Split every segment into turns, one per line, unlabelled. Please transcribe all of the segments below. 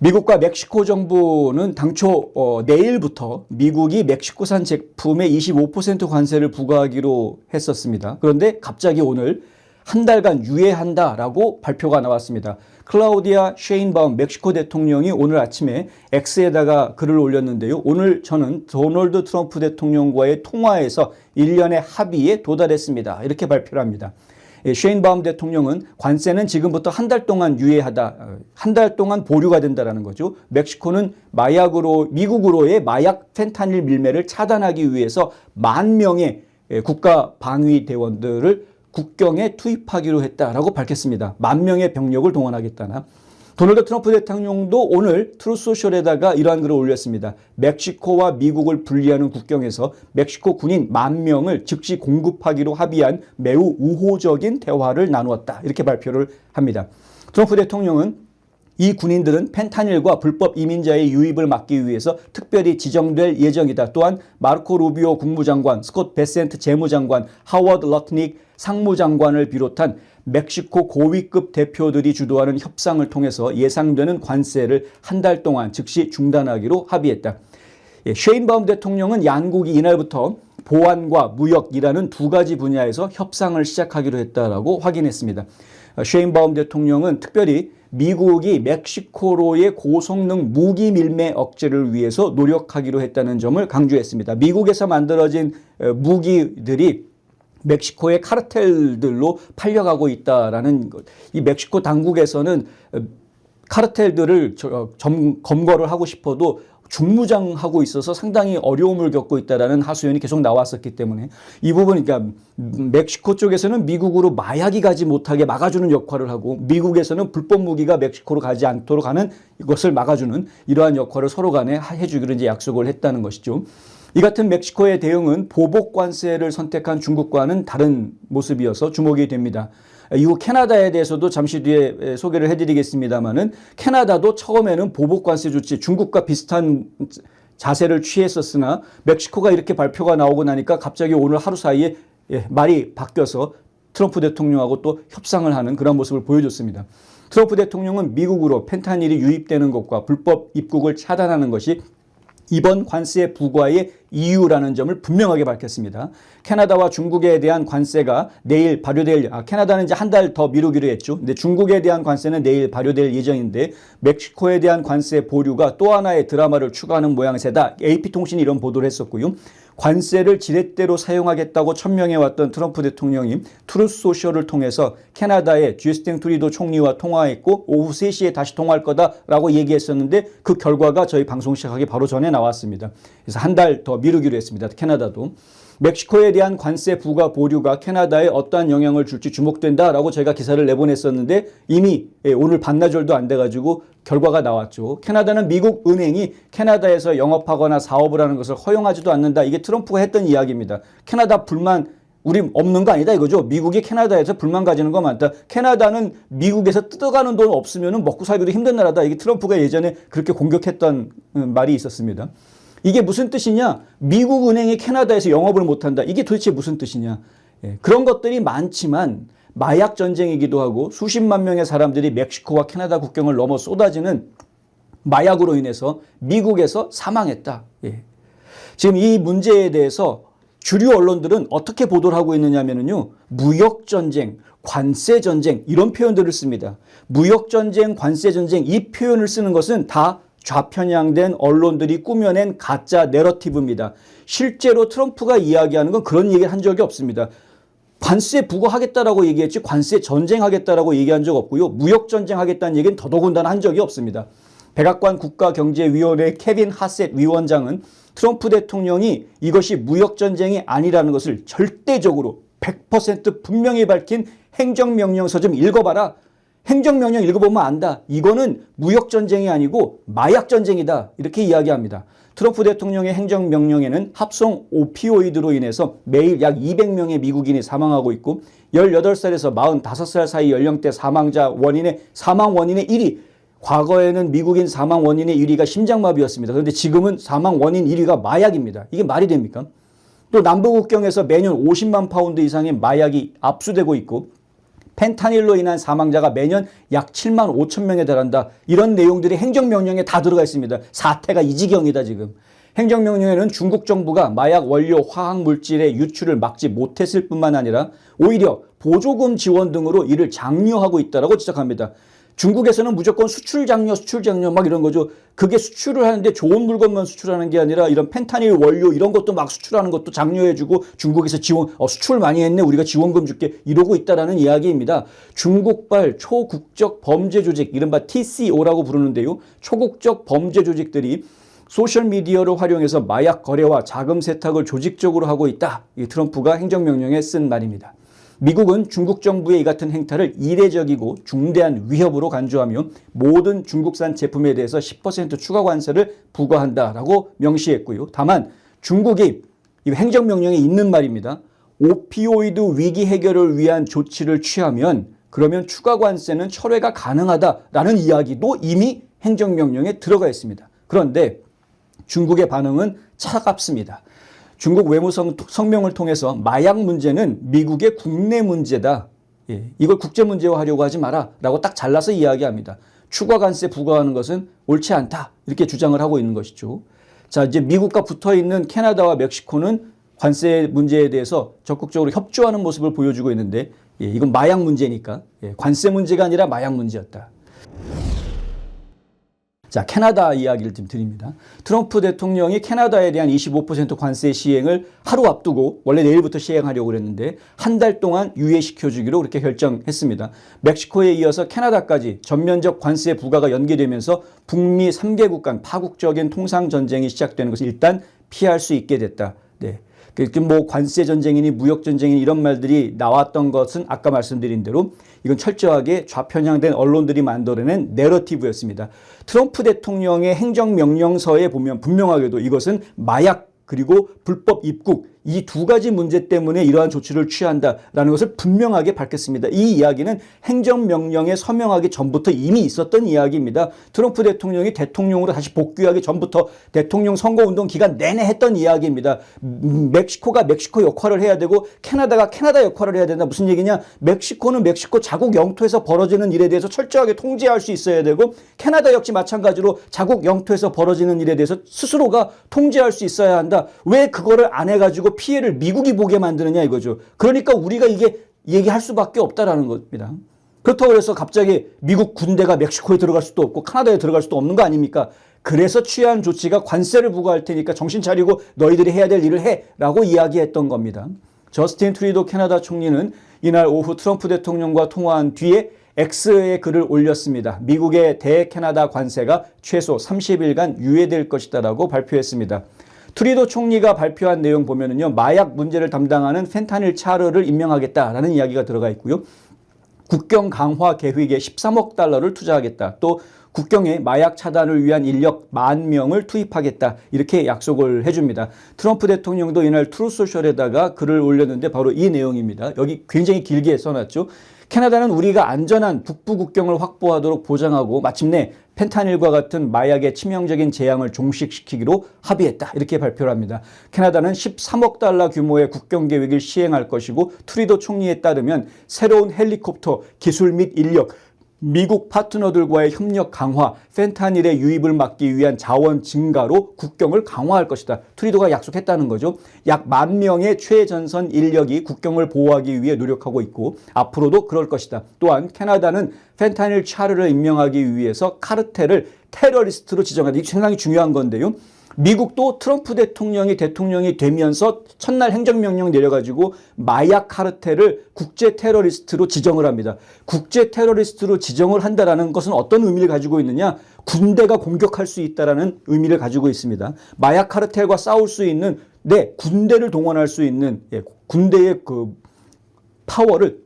미국과 멕시코 정부는 당초 내일부터 미국이 멕시코산 제품에 25% 관세를 부과하기로 했었습니다. 그런데 갑자기 오늘 한 달간 유예한다라고 발표가 나왔습니다. 클라우디아 셰인바움 멕시코 대통령이 오늘 아침에 X에다가 글을 올렸는데요. 오늘 저는 도널드 트럼프 대통령과의 통화에서 일련의 합의에 도달했습니다. 이렇게 발표를 합니다. 셰인바움 대통령은 관세는 지금부터 한 달 동안 유예하다, 한 달 동안 보류가 된다는 거죠. 멕시코는 미국으로의 마약 펜타닐 밀매를 차단하기 위해서 10,000명의 국가 방위 대원들을 국경에 투입하기로 했다라고 밝혔습니다. 10,000명의 병력을 동원하겠다나. 도널드 트럼프 대통령도 오늘 트루소셜에다가 이러한 글을 올렸습니다. 멕시코와 미국을 분리하는 국경에서 멕시코 군인 10,000명을 즉시 공급하기로 합의한 매우 우호적인 대화를 나누었다. 이렇게 발표를 합니다. 트럼프 대통령은 이 군인들은 펜타닐과 불법 이민자의 유입을 막기 위해서 특별히 지정될 예정이다. 또한 마르코 루비오 국무장관, 스콧 베센트 재무장관, 하워드 러트닉 상무장관을 비롯한 멕시코 고위급 대표들이 주도하는 협상을 통해서 예상되는 관세를 한 달 동안 즉시 중단하기로 합의했다. 셰인바움 대통령은 양국이 이날부터 보안과 무역이라는 두 가지 분야에서 협상을 시작하기로 했다라고 확인했습니다. 셰인바움 대통령은 특별히 미국이 멕시코로의 고성능 무기 밀매 억제를 위해서 노력하기로 했다는 점을 강조했습니다. 미국에서 만들어진 무기들이 멕시코의 카르텔들로 팔려가고 있다라는 것. 이 멕시코 당국에서는 카르텔들을 검거를 하고 싶어도 중무장하고 있어서 상당히 어려움을 겪고 있다라는 하소연이 계속 나왔었기 때문에 이 부분, 그러니까 멕시코 쪽에서는 미국으로 마약이 가지 못하게 막아주는 역할을 하고 미국에서는 불법 무기가 멕시코로 가지 않도록 하는 이것을 막아주는 이러한 역할을 서로 간에 해주기로 이제 약속을 했다는 것이죠. 이 같은 멕시코의 대응은 보복 관세를 선택한 중국과는 다른 모습이어서 주목이 됩니다. 이후 캐나다에 대해서도 잠시 뒤에 소개를 해드리겠습니다만은 캐나다도 처음에는 보복 관세 조치, 중국과 비슷한 자세를 취했었으나 멕시코가 이렇게 발표가 나오고 나니까 갑자기 오늘 하루 사이에 말이 바뀌어서 트럼프 대통령하고 또 협상을 하는 그런 모습을 보여줬습니다. 트럼프 대통령은 미국으로 펜타닐이 유입되는 것과 불법 입국을 차단하는 것이 이번 관세 부과의 이유라는 점을 분명하게 밝혔습니다. 캐나다와 중국에 대한 관세가 내일 발효될, 캐나다는 이제 한 달 더 미루기로 했죠. 근데 중국에 대한 관세는 내일 발효될 예정인데 멕시코에 대한 관세 보류가 또 하나의 드라마를 추가하는 모양새다. AP통신이 이런 보도를 했었고요. 관세를 지렛대로 사용하겠다고 천명해왔던 트럼프 대통령이 트루소셜을 통해서 캐나다의 주스틴 트루도 총리와 통화했고 오후 3시에 다시 통화할 거다라고 얘기했었는데 그 결과가 저희 방송 시작하기 바로 전에 나왔습니다. 그래서 한 달 더 미루기로 했습니다. 캐나다도. 멕시코에 대한 관세 부과 보류가 캐나다에 어떠한 영향을 줄지 주목된다라고 저희가 기사를 내보냈었는데 이미 오늘 반나절도 안 돼가지고 결과가 나왔죠. 캐나다는 미국 은행이 캐나다에서 영업하거나 사업을 하는 것을 허용하지도 않는다. 이게 트럼프가 했던 이야기입니다. 캐나다 불만 우리 없는 거 아니다 이거죠. 미국이 캐나다에서 불만 가지는 거 많다. 캐나다는 미국에서 뜯어가는 돈 없으면 먹고 살기도 힘든 나라다. 이게 트럼프가 예전에 그렇게 공격했던 말이 있었습니다. 이게 무슨 뜻이냐? 미국 은행이 캐나다에서 영업을 못한다. 이게 도대체 무슨 뜻이냐? 그런 것들이 많지만 마약 전쟁이기도 하고 수십만 명의 사람들이 멕시코와 캐나다 국경을 넘어 쏟아지는 마약으로 인해서 미국에서 사망했다. 지금 이 문제에 대해서 주류 언론들은 어떻게 보도를 하고 있느냐면요. 무역전쟁, 관세전쟁 이런 표현들을 씁니다. 무역전쟁, 관세전쟁 이 표현을 쓰는 것은 다 좌편향된 언론들이 꾸며낸 가짜 내러티브입니다. 실제로 트럼프가 이야기하는 건 그런 얘기를 한 적이 없습니다. 관세 부과하겠다라고 얘기했지 관세 전쟁하겠다라고 얘기한 적 없고요. 무역 전쟁하겠다는 얘기는 더더군다나 한 적이 없습니다. 백악관 국가경제위원회 케빈 하셋 위원장은 트럼프 대통령이 이것이 무역 전쟁이 아니라는 것을 절대적으로 100% 분명히 밝힌 행정명령서 좀 읽어봐라. 행정명령 읽어보면 안다. 이거는 무역전쟁이 아니고 마약전쟁이다. 이렇게 이야기합니다. 트럼프 대통령의 행정명령에는 합성 오피오이드로 인해서 매일 약 200명의 미국인이 사망하고 있고 18살에서 45살 사이 연령대 사망자 원인의 사망 원인의 1위. 과거에는 미국인 사망 원인의 1위가 심장마비였습니다. 그런데 지금은 사망 원인 1위가 마약입니다. 이게 말이 됩니까? 또 남부국경에서 매년 50만 파운드 이상의 마약이 압수되고 있고 펜타닐로 인한 사망자가 매년 약 7만 5천 명에 달한다. 이런 내용들이 행정명령에 다 들어가 있습니다. 사태가 이 지경이다 지금. 행정명령에는 중국 정부가 마약 원료 화학물질의 유출을 막지 못했을 뿐만 아니라 오히려 보조금 지원 등으로 이를 장려하고 있다고 지적합니다. 중국에서는 무조건 수출 장려 막 이런 거죠. 그게 수출을 하는데 좋은 물건만 수출하는 게 아니라 이런 펜타닐 원료 이런 것도 막 수출하는 것도 장려해주고 중국에서 지원, 수출 많이 했네 우리가 지원금 줄게 이러고 있다라는 이야기입니다. 중국발 초국적 범죄 조직 이른바 TCO라고 부르는데요. 초국적 범죄 조직들이 소셜미디어를 활용해서 마약 거래와 자금 세탁을 조직적으로 하고 있다. 이 트럼프가 행정명령에 쓴 말입니다. 미국은 중국 정부의 이 같은 행태를 이례적이고 중대한 위협으로 간주하며 모든 중국산 제품에 대해서 10% 추가 관세를 부과한다라고 명시했고요. 다만 중국이 이 행정명령에 있는 말입니다. 오피오이드 위기 해결을 위한 조치를 취하면 그러면 추가 관세는 철회가 가능하다라는 이야기도 이미 행정명령에 들어가 있습니다. 그런데 중국의 반응은 차갑습니다. 중국 외무 성명을 통해서 마약 문제는 미국의 국내 문제다. 이걸 국제 문제화하려고 하지 마라 라고 딱 잘라서 이야기합니다. 추가 관세 부과하는 것은 옳지 않다. 이렇게 주장을 하고 있는 것이죠. 자, 이제 미국과 붙어 있는 캐나다와 멕시코는 관세 문제에 대해서 적극적으로 협조하는 모습을 보여주고 있는데 이건 마약 문제니까 관세 문제가 아니라 마약 문제였다. 자, 캐나다 이야기를 좀 드립니다. 트럼프 대통령이 캐나다에 대한 25% 관세 시행을 하루 앞두고 원래 내일부터 시행하려고 그랬는데 한 달 동안 유예시켜주기로 그렇게 결정했습니다. 멕시코에 이어서 캐나다까지 전면적 관세 부과가 연계되면서 북미 3개국 간 파국적인 통상 전쟁이 시작되는 것을 일단 피할 수 있게 됐다. 네. 뭐 관세 전쟁이니 무역 전쟁이니 이런 말들이 나왔던 것은 아까 말씀드린 대로 이건 철저하게 좌편향된 언론들이 만들어낸 내러티브였습니다. 트럼프 대통령의 행정명령서에 보면 분명하게도 이것은 마약 그리고 불법 입국 이 두 가지 문제 때문에 이러한 조치를 취한다라는 것을 분명하게 밝혔습니다. 이 이야기는 행정명령에 서명하기 전부터 이미 있었던 이야기입니다. 트럼프 대통령이 대통령으로 다시 복귀하기 전부터 대통령 선거운동 기간 내내 했던 이야기입니다. 멕시코가 멕시코 역할을 해야 되고 캐나다가 캐나다 역할을 해야 된다. 무슨 얘기냐? 멕시코는 멕시코 자국 영토에서 벌어지는 일에 대해서 철저하게 통제할 수 있어야 되고 캐나다 역시 마찬가지로 자국 영토에서 벌어지는 일에 대해서 스스로가 통제할 수 있어야 한다. 왜 그거를 안 해가지고 피해를 미국이 보게 만드느냐 이거죠. 그러니까 우리가 이게 얘기할 수밖에 없다라는 겁니다. 그렇다고 해서 갑자기 미국 군대가 멕시코에 들어갈 수도 없고 캐나다에 들어갈 수도 없는 거 아닙니까? 그래서 취한 조치가 관세를 부과할 테니까 정신 차리고 너희들이 해야 될 일을 해 라고 이야기했던 겁니다. 저스틴 트루도 캐나다 총리는 이날 오후 트럼프 대통령과 통화한 뒤에 X에 글을 올렸습니다. 미국의 대캐나다 관세가 최소 30일간 유예될 것이다라고 발표했습니다. 트루도 총리가 발표한 내용 보면은요, 마약 문제를 담당하는 펜타닐 차르를 임명하겠다라는 이야기가 들어가 있고요. 국경 강화 계획에 13억 달러를 투자하겠다. 또 국경에 마약 차단을 위한 인력 10,000명을 투입하겠다. 이렇게 약속을 해줍니다. 트럼프 대통령도 이날 트루소셜에다가 글을 올렸는데 바로 이 내용입니다. 여기 굉장히 길게 써놨죠. 캐나다는 우리가 안전한 북부 국경을 확보하도록 보장하고 마침내 펜타닐과 같은 마약의 치명적인 재앙을 종식시키기로 합의했다. 이렇게 발표를 합니다. 캐나다는 13억 달러 규모의 국경 계획을 시행할 것이고 트루도 총리에 따르면 새로운 헬리콥터, 기술 및 인력, 미국 파트너들과의 협력 강화, 펜타닐의 유입을 막기 위한 자원 증가로 국경을 강화할 것이다. 트루도가 약속했다는 거죠. 약 10,000명의 최전선 인력이 국경을 보호하기 위해 노력하고 있고 앞으로도 그럴 것이다. 또한 캐나다는 펜타닐 차르를 임명하기 위해서 카르텔을 테러리스트로 지정한다. 이게 상당히 중요한 건데요. 미국도 트럼프 대통령이 되면서 첫날 행정명령 내려가지고 마약 카르텔을 국제 테러리스트로 지정을 합니다. 국제 테러리스트로 지정을 한다라는 것은 어떤 의미를 가지고 있느냐? 군대가 공격할 수 있다라는 의미를 가지고 있습니다. 마약 카르텔과 싸울 수 있는 군대를 동원할 수 있는 군대의 그 파워를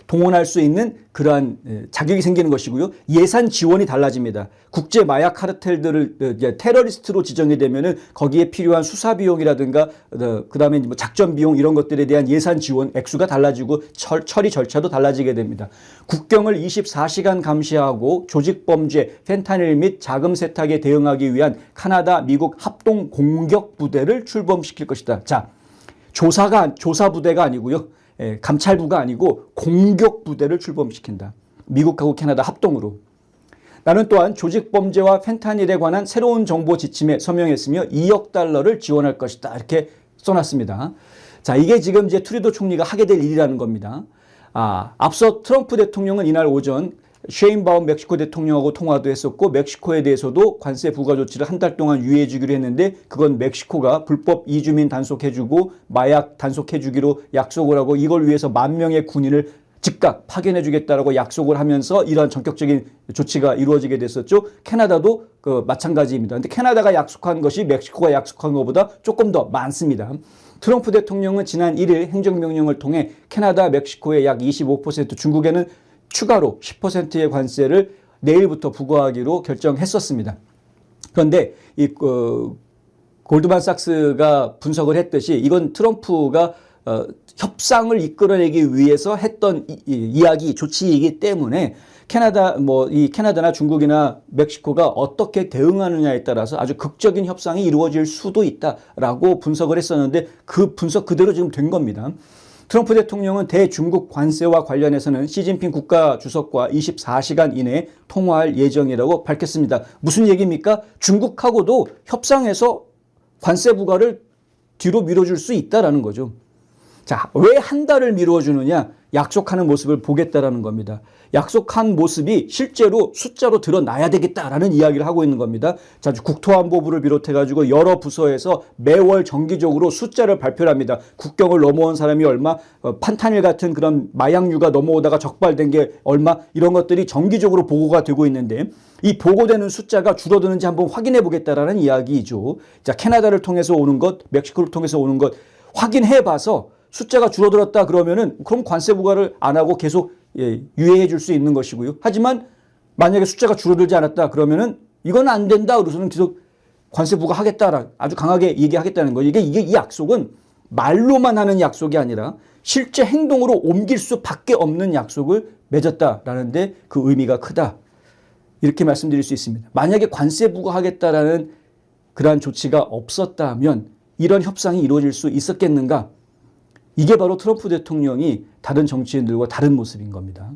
동원할 수 있는 그러한 자격이 생기는 것이고요. 예산 지원이 달라집니다. 국제 마약 카르텔들을 테러리스트로 지정이 되면은 거기에 필요한 수사 비용이라든가 그다음에 뭐 작전 비용 이런 것들에 대한 예산 지원 액수가 달라지고 처리 절차도 달라지게 됩니다. 국경을 24시간 감시하고 조직 범죄, 펜타닐 및 자금 세탁에 대응하기 위한 카나다, 미국 합동 공격 부대를 출범시킬 것이다. 자, 조사 부대가 아니고요. 감찰부가 아니고 공격부대를 출범시킨다. 미국하고 캐나다 합동으로. 나는 또한 조직범죄와 펜타닐에 관한 새로운 정보 지침에 서명했으며 2억 달러를 지원할 것이다. 이렇게 써놨습니다. 자, 이게 지금 이제 트루도 총리가 하게 될 일이라는 겁니다. 앞서 트럼프 대통령은 이날 오전 셰인바움 멕시코 대통령하고 통화도 했었고 멕시코에 대해서도 관세 부과 조치를 한 달 동안 유예해 주기로 했는데 그건 멕시코가 불법 이주민 단속해 주고 마약 단속해 주기로 약속을 하고 이걸 위해서 10,000명의 군인을 즉각 파견해 주겠다라고 약속을 하면서 이러한 전격적인 조치가 이루어지게 됐었죠. 캐나다도 마찬가지입니다. 근데 캐나다가 약속한 것이 멕시코가 약속한 것보다 조금 더 많습니다. 트럼프 대통령은 지난 1일 행정명령을 통해 캐나다, 멕시코의 약 25%, 중국에는 추가로 10%의 관세를 내일부터 부과하기로 결정했었습니다. 그런데 이 골드만삭스가 분석을 했듯이 이건 트럼프가 협상을 이끌어내기 위해서 했던 이야기, 조치이기 때문에 이 캐나다나 중국이나 멕시코가 어떻게 대응하느냐에 따라서 아주 극적인 협상이 이루어질 수도 있다라고 분석을 했었는데 그 분석 그대로 지금 된 겁니다. 트럼프 대통령은 대중국 관세와 관련해서는 시진핑 국가주석과 24시간 이내에 통화할 예정이라고 밝혔습니다. 무슨 얘기입니까? 중국하고도 협상에서 관세 부과를 뒤로 밀어줄 수 있다라는 거죠. 자, 왜 한 달을 미뤄주느냐? 약속하는 모습을 보겠다라는 겁니다. 약속한 모습이 실제로 숫자로 드러나야 되겠다라는 이야기를 하고 있는 겁니다. 자, 국토안보부를 비롯해가지고 여러 부서에서 매월 정기적으로 숫자를 발표를 합니다. 국경을 넘어온 사람이 얼마, 판타닐 같은 그런 마약류가 넘어오다가 적발된 게 얼마, 이런 것들이 정기적으로 보고가 되고 있는데 이 보고되는 숫자가 줄어드는지 한번 확인해 보겠다라는 이야기이죠. 자, 캐나다를 통해서 오는 것, 멕시코를 통해서 오는 것 확인해 봐서 숫자가 줄어들었다 그러면은 그럼 관세 부과를 안 하고 계속 유예해 줄 수 있는 것이고요. 하지만 만약에 숫자가 줄어들지 않았다 그러면은 이건 안 된다 그래서는 계속 관세 부과하겠다 아주 강하게 얘기하겠다는 거예요. 이게 이 약속은 말로만 하는 약속이 아니라 실제 행동으로 옮길 수밖에 없는 약속을 맺었다라는데 그 의미가 크다. 이렇게 말씀드릴 수 있습니다. 만약에 관세 부과하겠다라는 그러한 조치가 없었다면 이런 협상이 이루어질 수 있었겠는가? 이게 바로 트럼프 대통령이 다른 정치인들과 다른 모습인 겁니다.